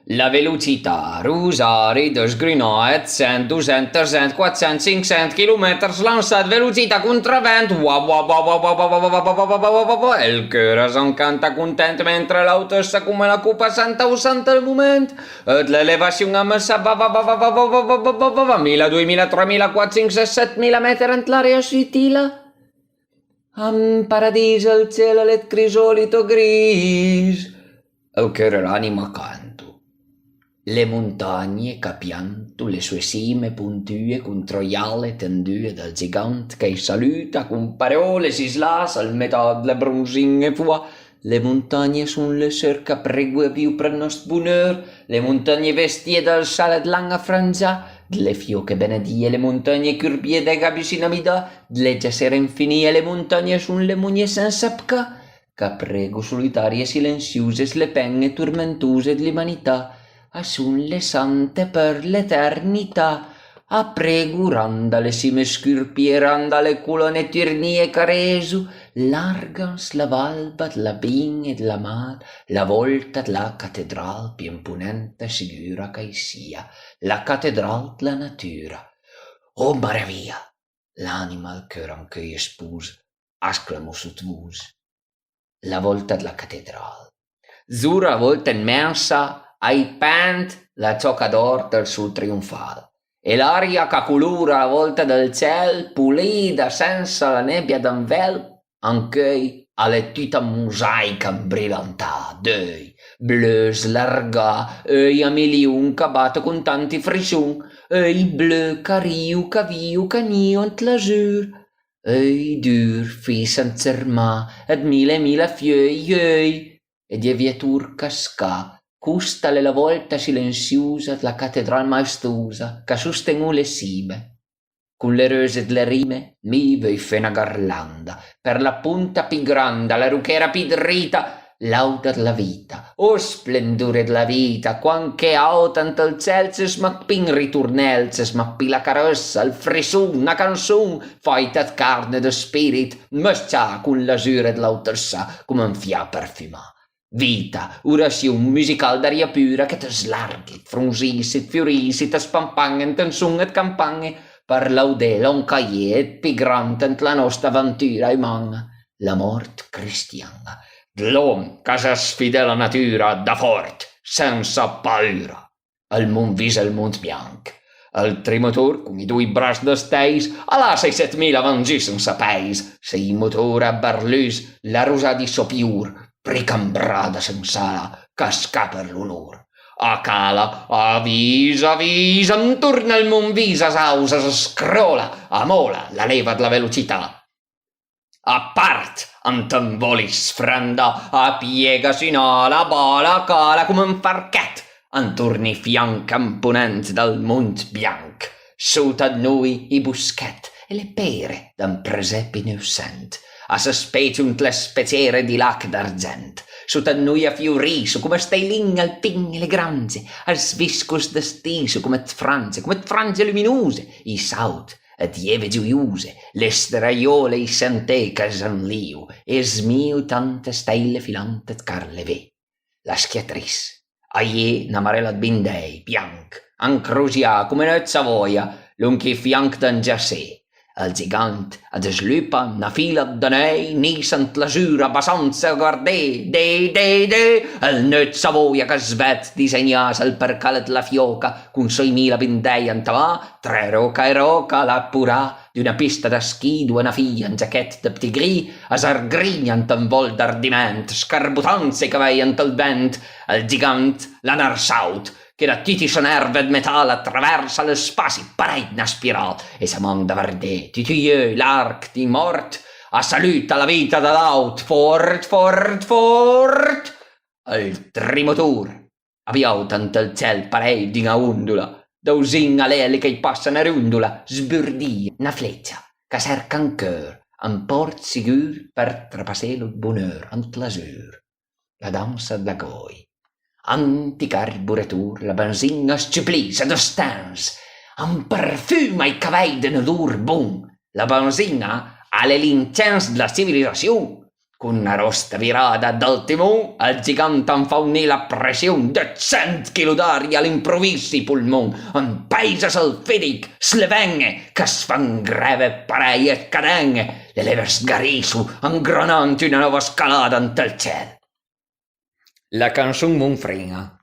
La velocità, usare desgrinare 100, 200, 300, 400, 500 km lanciat velocità contravent. El cœur s'encanta content mentre l'auto sa come la cupa santa o santa al moment. Et l'elevació amb sa 1000, 2000, 3000, 4, 5, 6, 7000 meter ent l'àrea suitila. Am paradis al cielo let crisolito gris. El cœur l'anima canto. Le montagne capianto le sue cime puntue con troiale tendue dal gigante che saluta con parole si slasa al metà delle bronzine fua. Le montagne son le sœurs que pregue più per nostre bonheur, le montagne vestie dal sale d'langa frangia, le fioche benedie, le montagne curbie de gabicinamida, le giacere infinie, le montagne son le mugne senza pca, che prego solitarie silenziose, le penne tormentose dell'umanità, son le sante per l'eternità. A prego randa le cime scurpie, randa le colonne tirnie caresu, largans la valba la vigne la mar, la volta la catedral più imponente sicura che sia, la catedral la natura. Oh maravilla, l'anima al cœur anche io spus, asclamo sottvus. La volta la catedral. Zura volta immensa, ai pent la ciocca d'or del sul trionfal, e l'aria che colora la volta del ciel, pulida senza la nebbia d'un vel, anche alle tutta mosaica brillantà, d'œil, bleus larga, œil a milion che batte con tanti frisson, œil bleu che riu, che viu, che nio ent l'azur, œil dur, fi senza erma, ed mille fioi, œil, e di vietur casca, custale la volta silenziosa della catedral maestosa che sostenu le cime. Con le rose delle rime mi vei fe una garlanda, per la punta pi granda, la ruchera pi dritta, lauda della vita, o splendore della vita, quanche autant al ciel se smappin ritornel, se smappi la carezza, il frisson, una canzon, faita d carne de spirit, mescià con l'azure dell'autersa, come un fia perfumà. Vita, oració musical d'aria pura que t'eslargui, frungissi, fiorissi, t'espampanguen, t'ensungen, et campangue, per lauder l'oncaiet pigrant ent la nostra aventura e manga, la mort cristiana, l'om que s'esfida la natura da fort, senza paura. El món vis el món bianc, el trimotor, con i due braç d'esteis, a la 6.000 avangi sense peis, sei motor a barlus, la rosa di sopiur, ricambrada sensala, casca per l'onor. A cala, avisa, intorno al mon visa, sausa, scrola, a mola, la leva della velocità. A part, antemboli sfranda, a piega sino la bala cala come un farchet, antorni i fianchi imponenti del mont bianc, sota noi i buschet e le pere d'un presepe innocent, a sospeciunt le speziere di lac d'argent, sota noi a fioriso come steilin alpin e le granze, als viscos d'estiso come frange luminose, i saut et ieve gioiuse, le straiole i sente che s'enliu, e smiu tante stelle filante car le ve. La schiatris, aie n'amarella bindei, bianc, ancrosia come net Savoia, lunchi fianc d'en giassè. El gigant a deslupa na fila d'anei, nisant l'azura basanza guardè, el net Savoia che svet disegnas el percalet la fioca, con 6.000 bindei antavà, tre roca e roca la purà, d'una pista d'esquí, d'una figlia en jaquet de petit gris, esargrignant en vol d'ardiment, scarbutant-se que veient el vent, el gigant l'anar saut, che da titi son erve de metal attraversa l'espaci pareit na spiral, e sa man de verdè, titieux, l'arc di mort, a saluta la vita de l'aut, fort, el trimotor, aviaut ant el ciel pareit d'una ondula, dausin a l'ele che i passa na rundula, sburdia na fletxa, que cerca en cœur, en port sigur per trapassar lo bonheur ant l'azur, la dansa de la goi. Anticarburatur, la benzina sciuplisa de stans, un perfum ai cabell de nadur bon. La benzina alle l'incens de la civilizació, con una rosta virata dal timon, il gigante fa unir la pressione de 100 kg d'aria all'improvviso i polmon, un paese salfidic, slevenge, che es fan greve parei e cadenge, le leve sgarisu, ingrananti una nuova scalata ante il cielo. La canzone mon frega.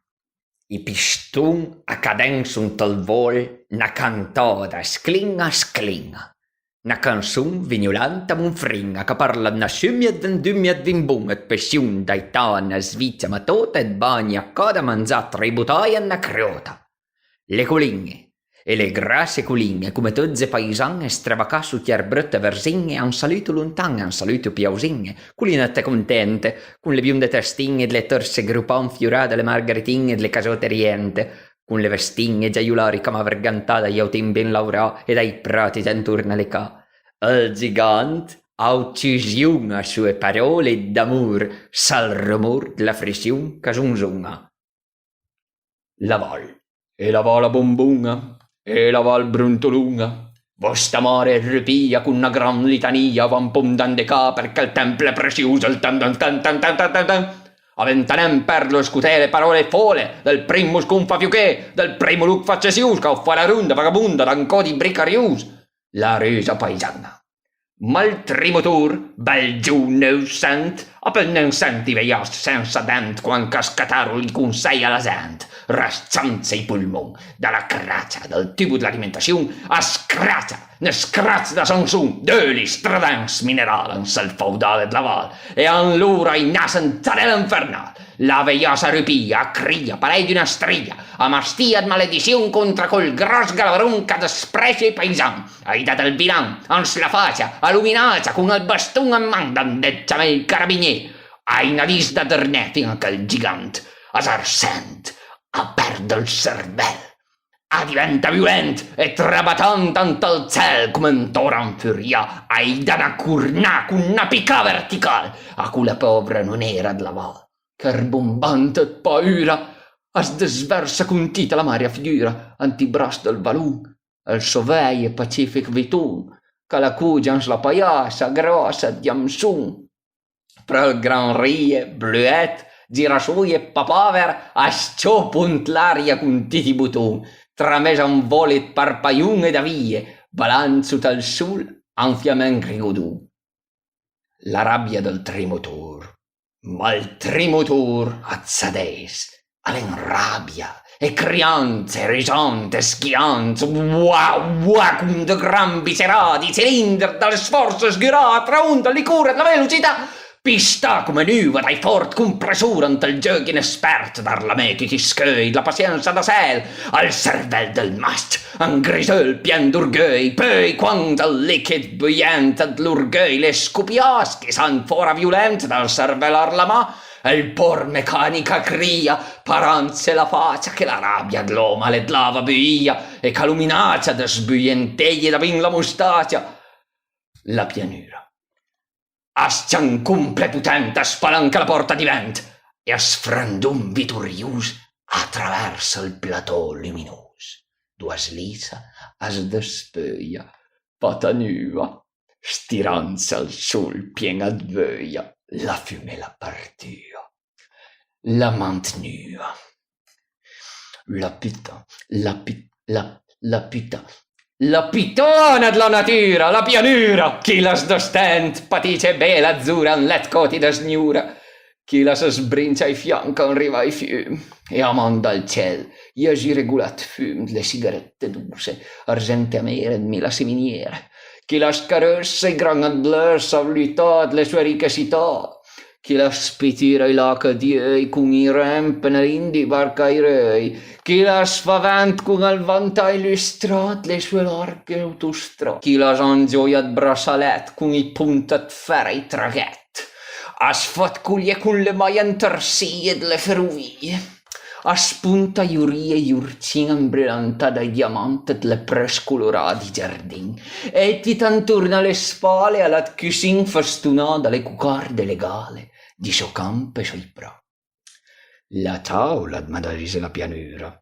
I pistun a cadenza un tal vol, na cantata sclinga sclinga. Una canzone vignolanta mon fringa che parla d'una scimmia d'un dummia d'vimbun et pesciun d'aitana svizia ma tota et bagna a coda mangià tre butai na crota. Le coligne e le grasse coligne come tozze paisanne stravacà su chiar brutte versigne un saluto lontan un saluto piausinne culinette contente con le bionde testine e le torse gruppan fiorate le margaritine e le casote riente con le vestine giaiulari come vergantata gli autin ben laurà e dai prati intorno alle ca. Il gigante ha uccisione a sue parole d'amor sal rumor della frissione che sonzona. La val e la vala bombona e la val brontolunga vostra mare ripia con una gran litania van pondande ca perché il tempo è prezioso il tan tan tan tan tan tan tan. Aventanem per lo scutele parole fole del primo sconfa più che del primo look faccesius che fa la ronda vagabunda d'ancò di bricarius la resa paesana ma il trimotor bel giù no sent appel non senti veias senza dent quan cascataroli con sei alla gente rascianza i polmon dalla craccia del tubo dell'alimentazione a scraccia ne scrazza da Samsung döli stradans mineralens al feudale de la val e allora in nasen tarella infernal la veiasa rupia cria parei d'una stria a mastia maledizione contra col gros galavron che desprezia i paisan hai dat el bilan ans la faccia illuminata con il bastone in man d'andetxame il carabinier hai una lista d'ernè fin que il gigant esarsent a perdre il cervell a diventa violent e trabatant ante el cel come un toran furia hai d'anar cornar con una picà vertical a cui la povera non era de la val che bombante et paura es desversa con tita la maria figura antibras del valun el sovei e pacific vitun che la cugians la paiassa grossa diamsun però il gran rie bluet girasui e papaver asciopunt l'aria con titi butun tramesa un volet parpaiun e davie balanzut al sul anfiamen rigodun la rabbia del trimotor ma il trimotor azzades all'inrabbia e criante, risante, schiante, wow, con de gran viserati, cilindri dalle sforze sghirate, traunta, liquore, la velocità, pista come nuva dai fort compressura ante il gioco inespert dar la metiti scăi, la pazienza da sel, al cervel del mast, un grisol pien d'orgueil, poi quando el liquid buient ad l'orgueil le scopias che san fora violent dal cervelar la mà, il por meccanica cria, paranze la faccia che la rabbia d'l'oma le lava buia e caluminaccia de sbuienteglie da vin la mustaccia. La pianura. Ascian completutente spalanca la porta di vent e a sfrandun vitorius attraversa il plateau luminus. Duas lisa as despöia, pata nua, stiranza al sol piena d'vöia. La fumée la partia, la mantenua, la putain, la pitona della natura, la pianura, chi la sdostent, patice bella azzurra, un let coti da sgnura, chi la sbrincia ai fianca in riva ai fiumi, e amanda al ciel, io gi regulat fum le sigarette duse, argente amere mila seminiere, chi la scaressa i gran adlers avlutat le sue ricche città, chi la spitira i laca diei con i rempen di barca i rei, chi la sfavent con al vanta illustrat le sue larghe autostrade, chi la s'angioiat braçalet con i puntat fera i traghet, as fat culie con le mai intersie de le ferrovie, a spunta iurie iurcina imbrillanta dai diamanti delle prescolorati giardini e ti t'intorno alle spalle alla cusin festunata dalle cucarde legale di suo campo e suoi pra. La tavola m'adarise la pianura,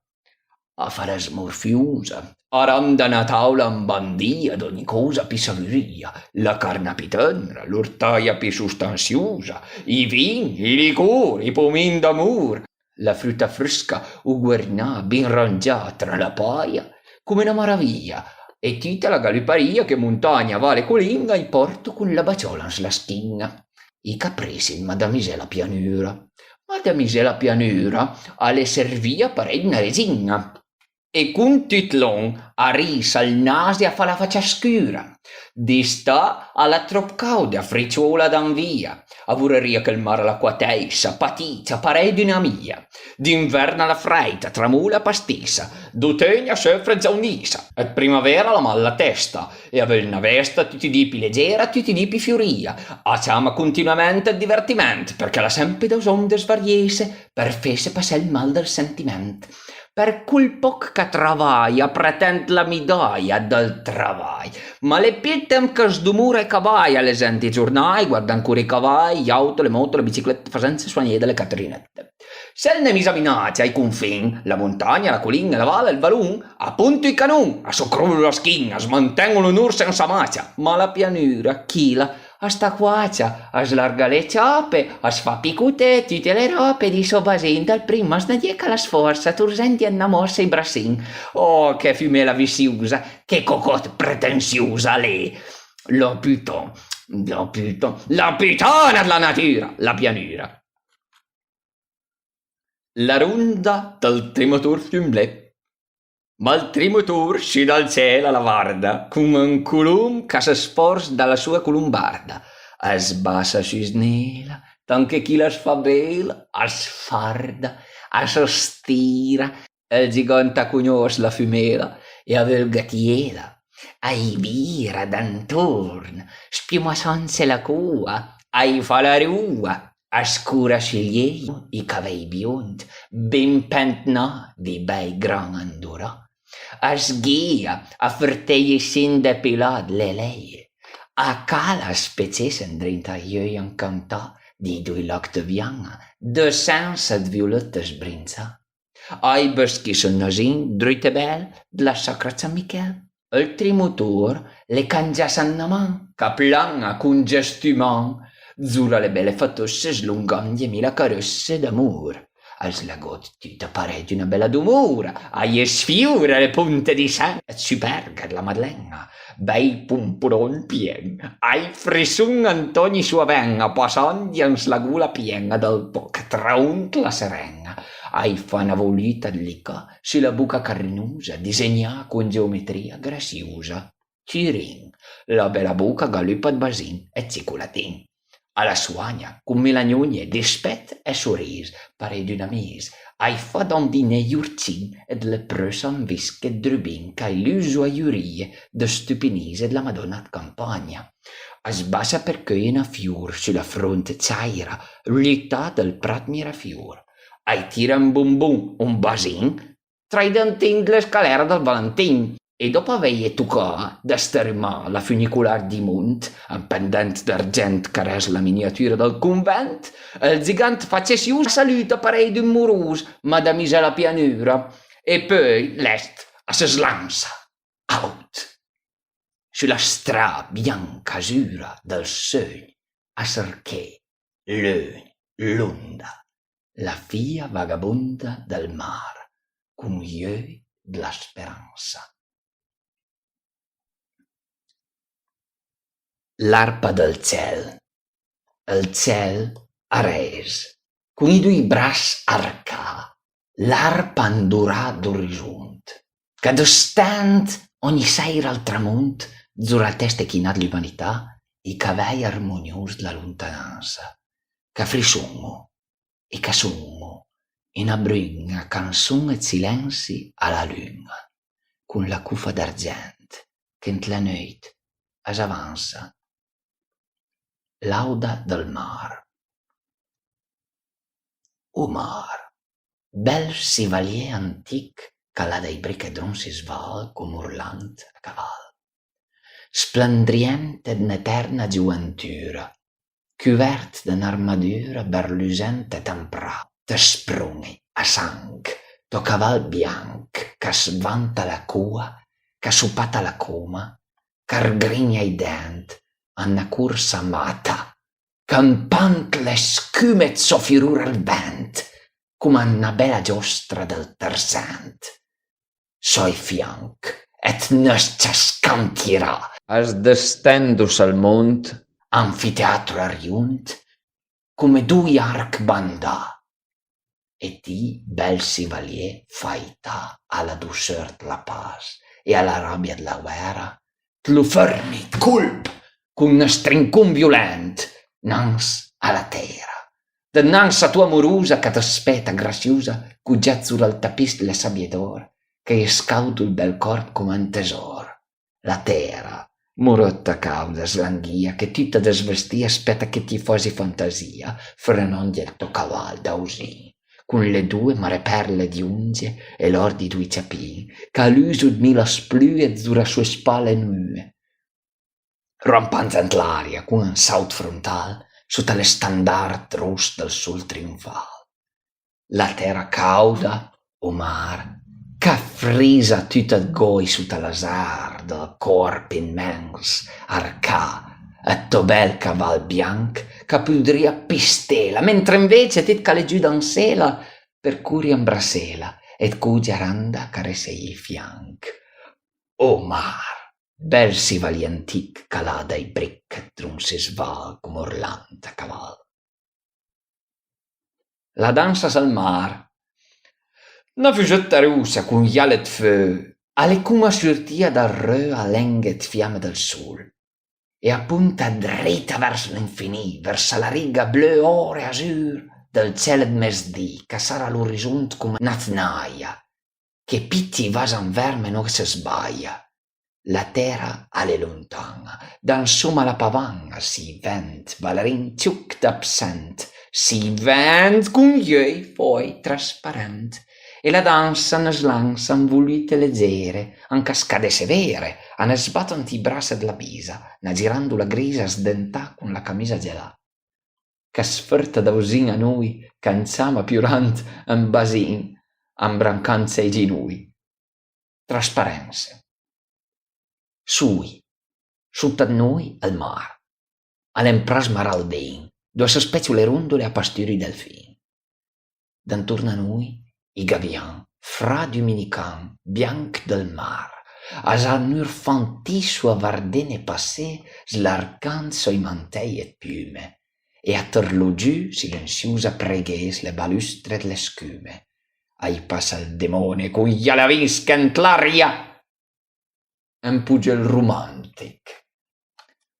a fare smorfiosa, Aram da una tavola imbandia d'ogni cosa pi savuria, la carne pi tenera, l'ortaia pi sostanziosa, i vin, i liquori, i pomin d'amor, la frutta fresca o guernà ben rangiata tra la paia, come una maraviglia, e tutta la galiparia che montagna, vale collinga i porto con la baciola sulla schiena. I capresi, madamisella pianura. Madamisella pianura alle servia parei una resina. E con tutlon a risa il nasi a fa la faccia scura. Di sta alla trop cauda fricciola d'anvia. A vorreria che il mare l'acqua teissa, patizia, parei di una mia. D'inverno la freita, tramula pastissa. D'otegna soffre zaunisa. E primavera la malla testa. E ave una vesta tutti i dipi leggera, tutti i dipi fioria. A chiama continuamente il divertimento, perché la sempre da onde svariese, per fesse passare il mal del sentimento. Per quel poc che travaia, pretend la midaia del travai. Ma le più tempo che sdumura i cavalli, alle senti i giornali, guarda ancora i cavalli, gli auto, le moto, le biciclette, facenze soigne delle catrinette. Se ne esaminati ai confini, la montagna, la collina, la valle, il valun, appunto i canon, a soccrollo la schiena, smantengono un'ur senza maccia, ma la pianura, chila, a sta quaccia, a slarga le ciappe, a sfa picute tutte le robe di so basin, dal primo a snadieca la sforza, tursenti a namossa i brassin. Oh, che fumela visiosa, che cocotte pretenziosa lei. La pitana della natura, la pianura. La ronda del trimotor fiumblè. Ma il trimotor sci dal cielo alla varda, come un colum che si sforza dalla sua columbarda. Es bassa si snela, tanche chi la fa bella, sfarda, stira, il gigante conosce la fumela e aveva tiela. Ai vira d'antorn, spiuma senza la cua, ai fa la rua, scura scegliei i cavelli biondi, ben pentna di bei gran andorà. Sghia, a ferteie sin depilat le leie, a cala specesen drinta ioi incantà di due locte bianca, de senza d violette sbrinza. Ai boschi son nasin, drute bel, della sacra San Michel, il trimotor le cangia sannaman, caplanga con gestuman, zura le belle fatosse slungandemi la carosse d'amor. Als lagot tutta pare di una bella d'umura, ai sfiora le punte di sangue, si perga la Madlenna, bei pumpuron pien, ai frisun Antoni sua venga, passandi ans la gula piena del poc traunt la serenga, ai fa una volita lica, sulla buca carnusa, disegna con geometria graziosa. Cirin, la bella buca gallupa d basin e ciculatin. Alla suagna, con melagnogne, dispet e sorris, pare d'una mise, ai fa dandine iurcin ed le preusan vische drubin c'ai l'uso a iurie de stupinise della Madonna d campagna. Sbassa per che una fior sulla fronte zaira, l'età del prat mirafior. Ai tira un bonbon, un basin, tra i dentini delle scalera del Valentin. E dopo aver toccato da stermare la funicolare di Mont, un pendente d'argent che resta la miniatura del convent, il gigante facesse un saluto parei d'un moroso, madamise la pianura, e poi l'est a se slanza, out, sulla strada bianca giura del sogno, a cercare l'onda, la figlia vagabonda del mare, con gli occhi della speranza. L'arpa del ciel. Il ciel a res, con i due bracci arcà, l'arpa andorà d'orizzont, che d'ostant ogni sera al tramont, zura la testa chinat l'umanità, i cavelli armoniosi della lontananza, che frisonno e che sonno, in abrigna canzone e silenzi alla luna, con la cufa d'argent, che in la notte avanza. Lauda del mar. O mar, bel sivalier antic che là dai brichedron si sval com urlant a caval, splendrient d'un'eterna giuventura, cuvert d'un'armadura berlusent e temprà, te sprunghi a sang, to caval bianc che svanta la cua che suppata la coma, cargrigna i denti, a una corsa mata, campant le scume soffirur al vent, come una bella giostra del terzent. Soi fianc, et nos scantirà, as destendus al mont, anfiteatro ariunt, come due arc bandà, e ti, bel chevalier, faita alla douceur de la paz e alla rabbia de la guerra, lo fermi, culp, con un strincun violent, nans alla terra. Dinanzi a tua amorosa che t'aspetta graziosa, cugiat sur al tapis le sabbie d'or, che scaudo il bel corp come un tesor. La terra, morotta cauda, slanghia, che tutta desvestia aspetta che ti fosi fantasia, frenando il tuo caval d'ausì, con le due mareperle di unge e l'or di due ciapini, che all'uso di mila splue sulle sue spalle nue. Rampant l'aria, con un saut frontal, sotto le standard rosse del sol trionfal. La terra cauda, o mar, che frisa tutta goi sotto l'asar del corp immens, arcà, e to bel caval bianc, che podria pistela, mentre invece tit cale giù dan sela, per curi imbrassela, et cugia randa caresei i fianc. O mar! Bel sivali antic calà dai bric d'un si sval come orlant a caval. La dansa al mar. Na fugetta russa con ghialet feu, alle come sortia dal re a lenghet fiamme del sol, e appunta dritta verso l'infinì, verso la riga blu, oro e azur del cielo de mesdì, che sarà l'orizzont come naznaia, che pitti vasan verme non si sbaia. La terra alle lontana, dansoma la pavanga, si vent, valerin ciuc d'absent, si vent con gli poi trasparent, e la dansa ne slansan volute leggere, an cascade severe, ne sbattant i braccia della bisa, ne girando la grisa sdentà con la camisa gelà. Che sferta dausin a noi, canzama piurant un basin, ambrancanza i ginui. Trasparenze. Sui, sotto a noi al mar, all'empras maraldin, dove s'aspecchio le rondole a pasturi i delfini. D'intorno a noi, i gavian, fra dominican, bianc del mar, as annur fantisso a vardene passé, slarcant soi mantei et piume, e a terlo giù silenziosa preghes le balustre le scume. Ai passa il demone con gli alaviscent l'aria, un pugel romantic.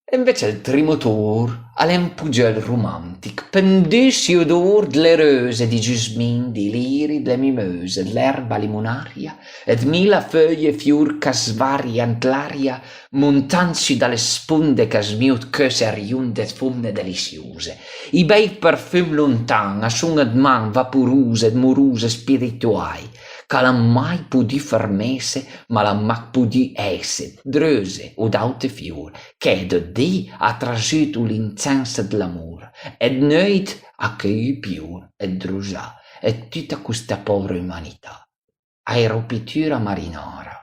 E invece il trimotor è un pugel romantic, pendussi odor delle rose, di giusmin, di liri, delle mimose, l'erba limonaria, ed mila foglie fiur che svariant l'aria, montanzi dalle sponde che smiut cose riunde fumne deliziose. I bei parfum lontan, a suon ed man vaporose ed morose spirituai, che l'han mai pudi fermese, ma l'han mai pudi esse, dröse od aute fior, che de di ha trasuto l'incenso dell'amore, ed noit a che più ed drusà, e tutta questa povera umanità. Aeropitura marinara.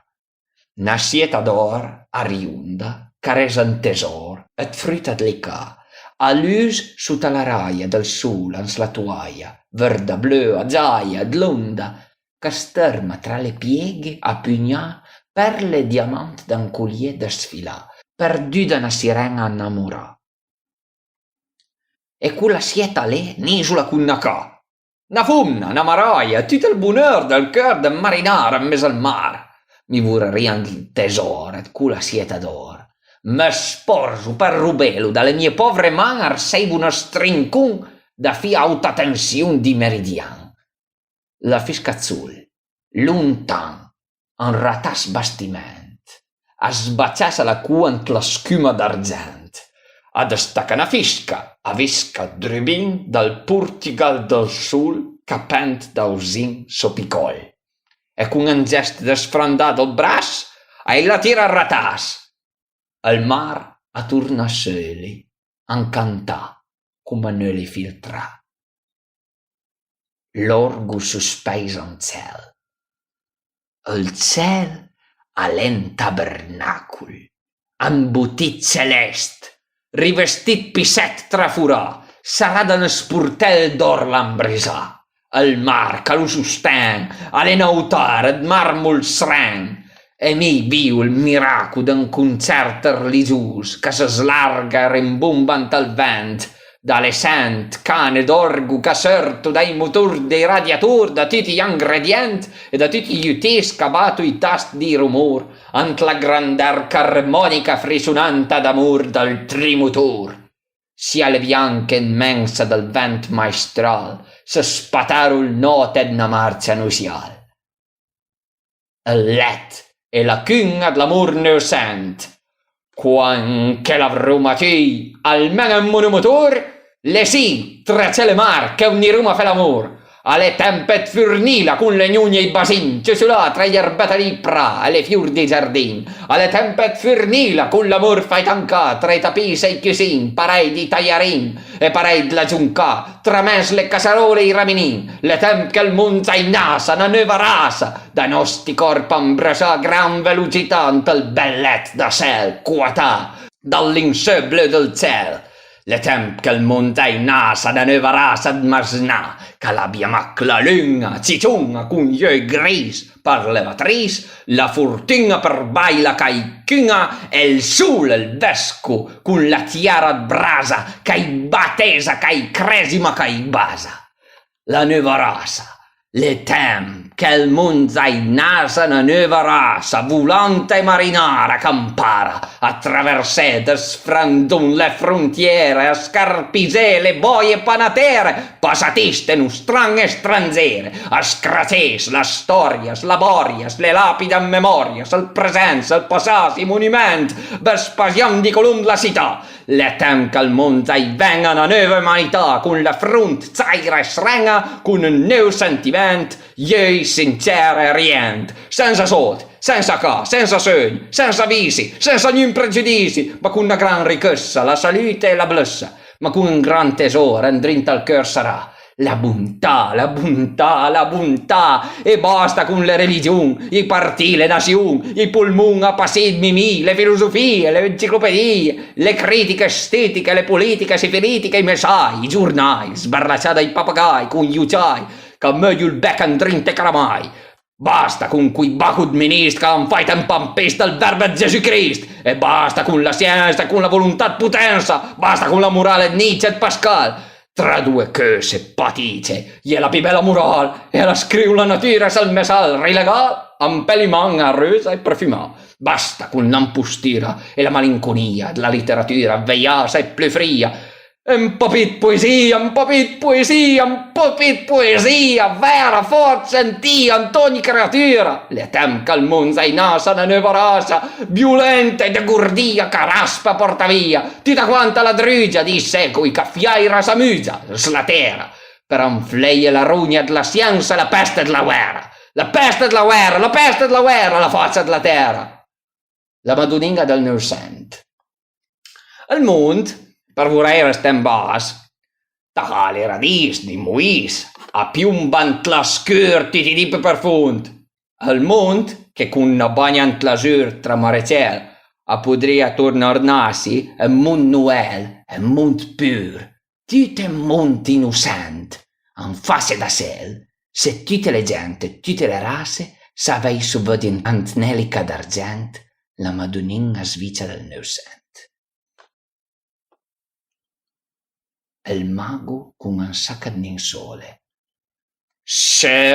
Nascieta d'or, a riunda, caresa un tesor, et frutta delicà, a luz sotto la raia del sole ans la toaia, verda, blu, azaia, d'londa, che sterma tra le pieghe a pugnà perle e diamanti d'un collier da sfilà, perduta una sirena innamorà. E quella sieta lì, n'isola con una ca, una fumna, una maraia, tutto il bonheur del cœur del marinare in mezzo al mare. Mi vorrei il tesoro, e quella sieta d'oro. Me sporso per rubelo dalle mie povere mani arsevo uno strincun da fia alta tensione di meridian. La fisca azul, lontan, un ratas bastiment, a sbaciassa la cua ant la scuma d'argent, a destaca una fisca, a visca drubin dal Portugal del Sul, capent dausin sopicoll, e con un gest de sfrandato il bras, a la tira a ratas. Al mar a turna soli, an cantà, come ne li filtrà. L'orgo sospès en cel. El cel al'en tabernacul, embotit celest, rivestit pisset trafurà, sarà d'un sportel d'or l'embrisà. El mar que lo sostén, al'en autar ed marmol sren, e mi viu il miracu d'un concert religiós que s'eslarga rimbombant al vent, dalle sent cane d'orgu che sorto dai motor dei radiator da tutti gli ingredienti e da tutti gli utis che batto i tasti di rumor ant la grand'arca armonica frisonanta d'amor dal trimotor. Sia le bianche immensa del vent maestral se spataru il note d'na marcia nuzial. El let e la cunga d'l'amor neu sent, quan che l'avrò matí almeno in monomotor, le sì, tra cielo e mar, che ogni Roma fa l'amor, alle tempet furnila con le gnugne e i basin, ciuciolà tra gli erbette di pra e le fior di giardin, alle tempet furnila con l'amor fai tancà tra i tapis e i chiusin, parei di tagliarin e parei della giuncà, tra mes le casserole e i raminin, le temp che il mondo in nasa, una nuova rasa, da nostri corpi ambrasà a gran velocità ante il bellet da cel, quatà, dall'inseuble del ciel. Le temp che il mondo in nasa, una nuova rasa d'marsnà, che l'abbia macla lunga, cicciunga, con gli occhi gris, per levatris, la fortuna per baila caicunga, e il sole, il vesco, con la tiara brasa, che battesa, che cresima, che basa. La nuova rasa, le temp che il mondo in nasa, una nuova rasa, volante e marinara, che impara attraversare e sfrandon le frontiere, a scarpisè le boie panatere, passatiste nu strane stranzere, a scratés la storias, laborias, le lapida memorias, il presenza, il passat, i monumenti, Vespasian di Colomb la città, le temp che il mondo venga una nuova umanità, con la front zaira e srenga, con un nuovo sentimento, io sincere e rient, senza soldi, senza casa, senza sogni, senza vizi, senza ogni pregiudizi, ma con una gran ricchezza, la salute e la blessa, ma con un gran tesoro, dentro al cœur sarà la bontà, la bontà, la bontà, e basta con le religioni, i partiti, le nazioni, i polmoni a passi mimì, le filosofie, le enciclopedie, le critiche estetiche, le politiche sifilitiche, i messai, i giornali, sbarracciati dai papagai, con gli ucciai, che meglio il becco dentro caramai. Basta con quei bacud ministri che non fai pampista il verbo di Gesù Cristo, e basta con la scienza, con la volontà potenza, basta con la morale di Nietzsche e Pascal. Tra due cose patice, e la più bella morale, e la scrive la natura sul mesal rilegal, un pelimang arrosa e profumato. Basta con l'impostira e la malinconia della letteratura veiasa e più fria. Un po' di poesia, un po' di poesia, un po' di poesia, vera, forte, sentia, in ogni creatura. Le temp che il mondo in nasa, una nuova rasa, violenta e degordia, che raspa porta via, tutta quanta la drugia di secoli che fiaira sa musa, sulla terra, per infleie la rugna della scienza e la peste della guerra. La peste della guerra, la peste della guerra, la faccia della terra. La Madoninga del Nusent. Il mondo, per vorrei restare in bas, da le radici di Moïse, a piumbant la scurti di dipe profond. Il mondo, che con una bagnant l'azur tra mare e ciel, a podria tornar nasi, un mondo noel, un mondo pur, tutto un mondo innocent, en face da ciel, se tutte le gente, tutte le rasse, savei subvedin antnelica d'argent, la Madoninga svicia del Nusent. Il mago con un sacco di sole. Sent,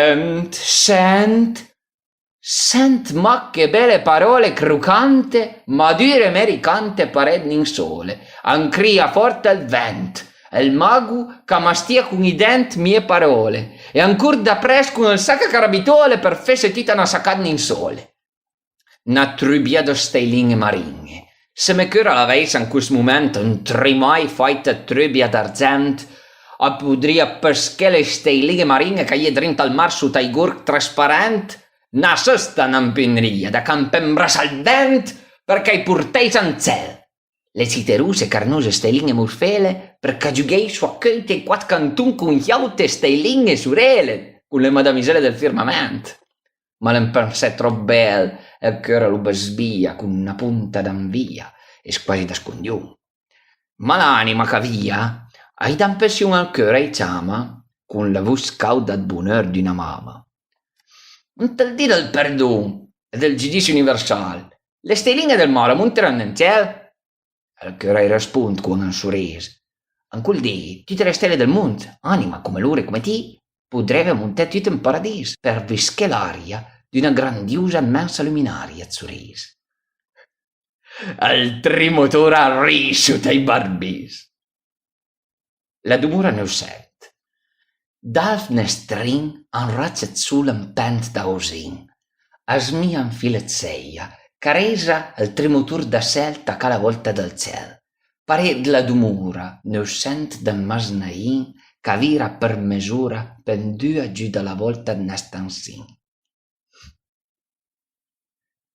ma che belle parole croccante, madure e mericante pared in sole, ancria forte il vent, il mago che mastia con i denti mie parole, e ancora da pres con il sacco carabitole per fesse tita una saccadna in sole. Na trubia de steilinge maringe, se me cura la veis in questo momento un trimai faita trubia d'argent, a podria pesche le steilinge maringe che gli drinta al mar su taigurg trasparent, na sesta n'ampinria da campembras al vent perché i porteis an cel. Le citeruse carnose steilinge morfele per cagiughei su accolte i quatt cantun con chiaute steilinge surele con le madamiselle del firmament. ma l'en pensè troppo bel e che era lo besbia con una punta d'anvia e quasi da scondiun. Ma l'anima che via, hai da impressione al cuore e chiama con la voce cauda al bonheur di una mamma. Non te il del perdono e del giudizio universale. Le stelline del mare monteranno in cielo? Il cuore risponde con un sorriso. In quel dì, tutte le stelle del mondo, anima come loro e come te, potrebbero montare tutte in paradiso per vische l'aria di una grandiosa immensa luminaria azzurrisa. Il trimotore ha riso dai barbis. La dimora non sente. Dal nestrin un razzet sulle un pent da osin. Es mia in filezzeia, caresa il trimotur da sel tacca la volta del ciel. Pare la dimora non sente del masnain che vira per misura pendua giù dalla volta nestansin.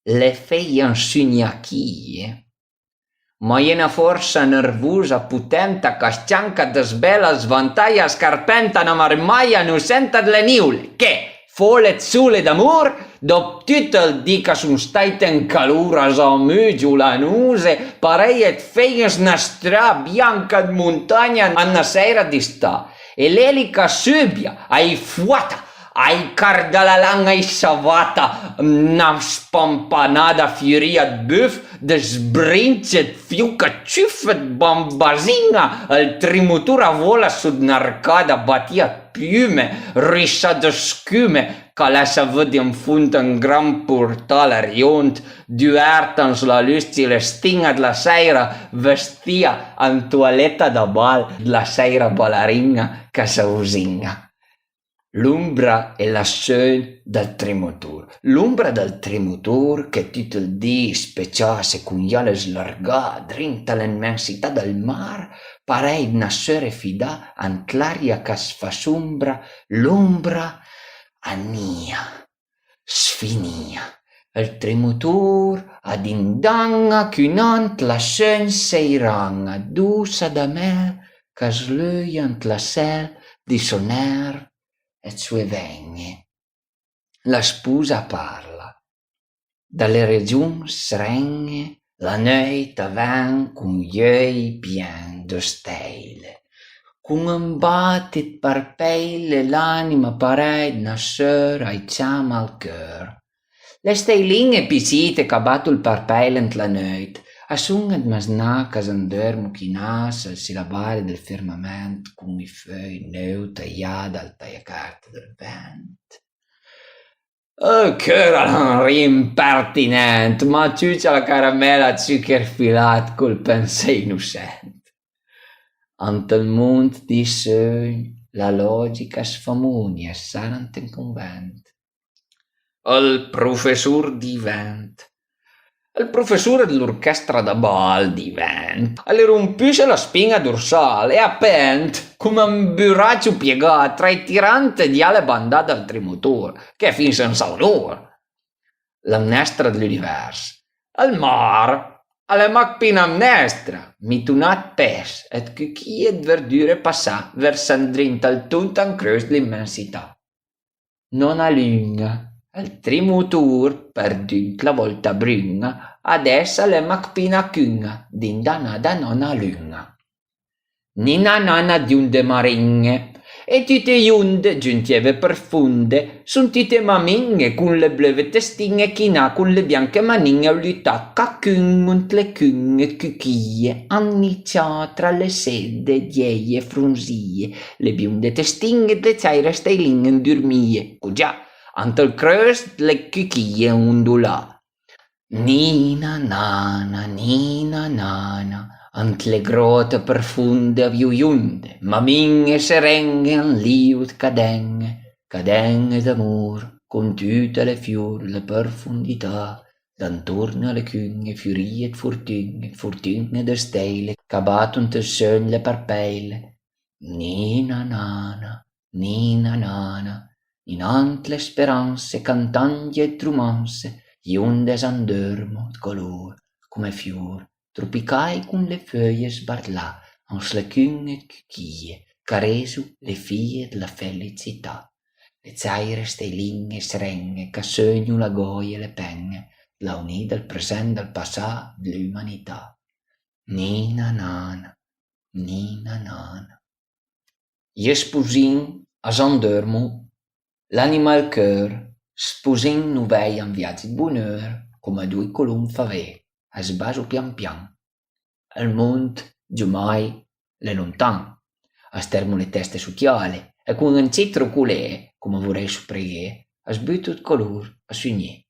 Le feie insignachie, ma è una forza nervosa potente che scianca da sbella svantaia scarpenta una marmaia non sente le niule, che, folle zule d'amor, dopo tutto il dì che sono state in calura la nuse, pareiet feie una stra bianca di montagna a una sera di sta, e l'elica subia, ai fuata, ai cardalala ai savata, una spampanada furia de bœuf, de sbrincet fiuca ciuffet bambazina, il trimotura vola su un'arcada battia piume, rissa de scume, che lascia vedere in fondo un gran portale riont, duertans la luce le stinga della sera, vestia in toiletta da bal, la sera ballerina che si usinga. L'ombra è la scena del trimotor. L'ombra del trimotor che tutto il dì specciasse con gli ali slargati drinta l'immensità del mar, parei nascere fidà ant l'aria che sfa sombra, l'ombra annia, sfinia. Il trimotor ad indanga cunant la scena seiranga, dusa da me che slöiant la sel di soner e sue vegne. La sposa parla. Dalle regioni seregne la notte ven con gli occhi pieni di stelle. Con un battito parpelle l'anima pare nascer ai chiama al cœur. Le stelline piccite che batto il parpelle in la notte, assungono masnà che s'endormo chinassa il silabare del firmamento con i feuilles neu tagliati al tagliacarte del vento. Oh, che era un impertinente, ma ciuccia la caramella a zucchero filato col pensiero innocente. Ante il mondo di sogni, la logica sfamunia e sarante in convento. Il professor diventa. Il professore dell'orchestra da bal diventa. Le rompisce la spina dorsale e appent come un buraccio piegato tra i tiranti di alle bandate al trimotore, che è fin senza onore. L'amnestra dell'universo. Il mar, alle macpina amnestra, mitunat pes, et cucchie et verdure passà versant drinta il tuntan creus dell'immensità. Non a lunga. Il trimotor, perdut la volta bruna, adesso le macpina cunga, d'indanada non a lunga. Nina nana di unde maringe, e tutte giunte, giuntieve profonde, son tutte maminge, con le bleve testine, china con le bianche manine, luta cacungunt le cunge, cucchie, anniccia tra le sede, dieie, frunzie, le bionde testine, le zaire stelline, dormie, già. Ante il creus le cucchie ondulà. Nina nana, ant le grotte profonde viuiunde, maminge serenge en liut cadenge d'amor, con tutte le fior, le profondità, d'antorno alle cugne, furie et fortune de stelle, che battunt il sogno le parpelle. Nina nana, inant le speranze, cantanti e trumanze, ionde s'andormo color, come fior, tropicai con le feuille sbarlà, ans le cune cucchie, caresu le fie della felicità. le zaire, ste lingue, srenghe, che sogno la goia e le penne, la unida, il presente, il passato, l'umanità. Nina nana, nina nana. Gli sposin a s'endormo, l'anima al cœur, sposin nu vei un viaggio di bonheur, come due colombe fave, a sbaso pian pian. Il mondo, giummai, le lontan, a stermo le teste succhiale, e con un citro culè, come vorrei suppregare, a sbutto il color a sogni.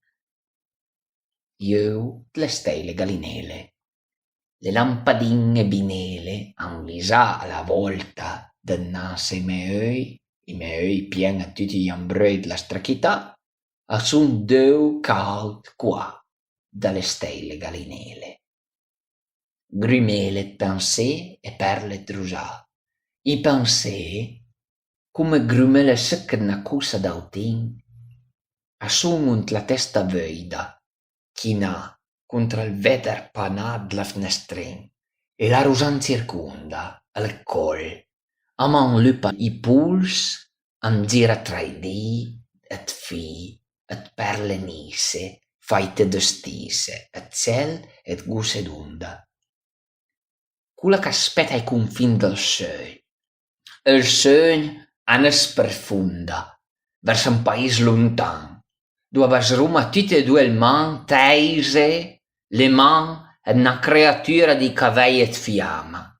Io le stelle gallinele, le lampadine binele, han visà alla volta del naso i miei pieni a tutti gli ambrei della strachità, a son deu caut qua, dalle stelle gallinele. Grumele pensée e perle drusà, i pensée, come grumele secche na cussa d'autin, assumunt la testa vöida, chinà contra il veder panà della finestrin, e la rusan circonda, al col, a man lupa i puls, an gira tra i dì, et fi, et perle nisse, faite de stisse, et ciel et gusse d'onda. Culla qu'aspetta ai confin del sogn. Il sogn anes profunda, verso un paese lontan, dove sruma tutte e due il man teise, le man e una creatura di cavelli e fiamma,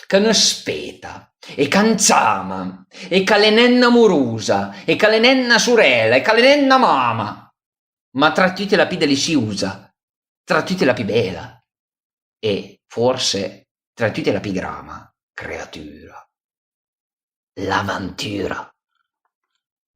che non speta, e canzama, e che le nenna amorusa, e che le nenna sorella, e che le nenna mama, ma tra tutte la più deliziosa, tra tutte la più bella, e forse tra tutte la più grama creatura. L'avventura.